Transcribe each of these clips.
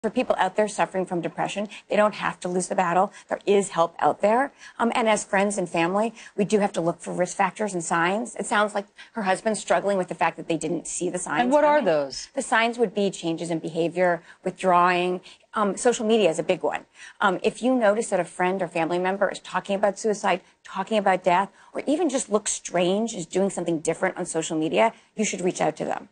For people out there suffering from depression, they don't have to lose the battle. There is help out there. And as friends and family, we do have to look for risk factors and signs. It sounds like her husband's struggling with the fact that they didn't see the signs. And what are those? The signs would be changes in behavior, withdrawing. Social media is a big one. If you notice that a friend or family member is talking about suicide, talking about death, or even just looks strange, is doing something different on social media, you should reach out to them.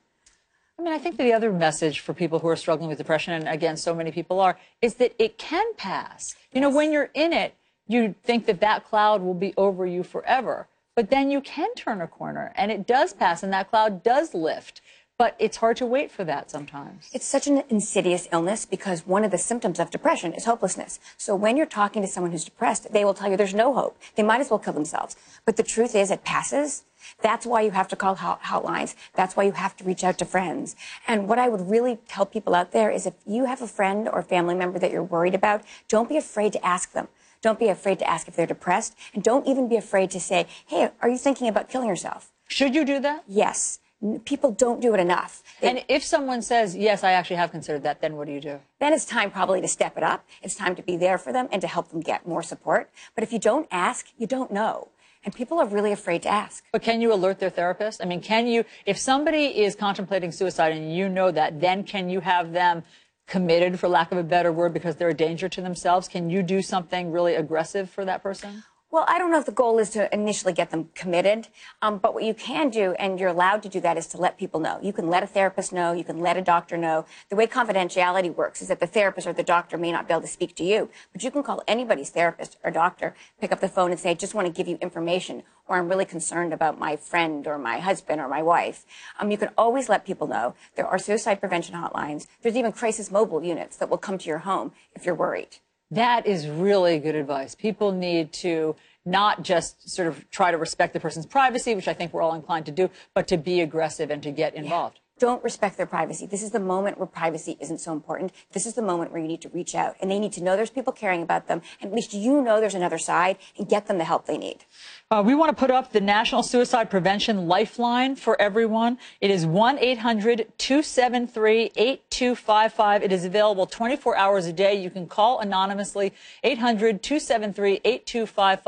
I mean, I think that the other message for people who are struggling with depression, and again, so many people are, is that it can pass. You know, when you're in it, you think that that cloud will be over you forever. But then you can turn a corner, and it does pass, and that cloud does lift. But it's hard to wait for that sometimes. It's such an insidious illness because one of the symptoms of depression is hopelessness. So when you're talking to someone who's depressed, they will tell you there's no hope. They might as well kill themselves. But the truth is it passes. That's why you have to call hotlines. That's why you have to reach out to friends. And what I would really tell people out there is if you have a friend or family member that you're worried about, don't be afraid to ask them. Don't be afraid to ask if they're depressed. And don't even be afraid to say, hey, are you thinking about killing yourself? Should you do that? Yes. People don't do it enough. And if someone says, yes, I actually have considered that, then what do you do? Then it's time probably to step it up. It's time to be there for them and to help them get more support. But if you don't ask, you don't know. And people are really afraid to ask. But can you alert their therapist? I mean, can you, if somebody is contemplating suicide and you know that, then can you have them committed, for lack of a better word, because they're a danger to themselves? Can you do something really aggressive for that person? Well, I don't know if the goal is to initially get them committed, but what you can do, and you're allowed to do that, is to let people know. You can let a therapist know. You can let a doctor know. The way confidentiality works is that the therapist or the doctor may not be able to speak to you, but you can call anybody's therapist or doctor, pick up the phone and say, I just want to give you information, or I'm really concerned about my friend or my husband or my wife. You can always let people know. There are suicide prevention hotlines. There's even crisis mobile units that will come to your home if you're worried. That is really good advice. People need to not just sort of try to respect the person's privacy, which I think we're all inclined to do, but to be aggressive and to get involved. Yeah. Don't respect their privacy. This is the moment where privacy isn't so important. This is the moment where you need to reach out, and they need to know there's people caring about them, and at least you know there's another side, and get them the help they need. We want to put up the National Suicide Prevention Lifeline for everyone. It is 1-800-273-8255. It is available 24 hours a day. You can call anonymously, 800-273-8255.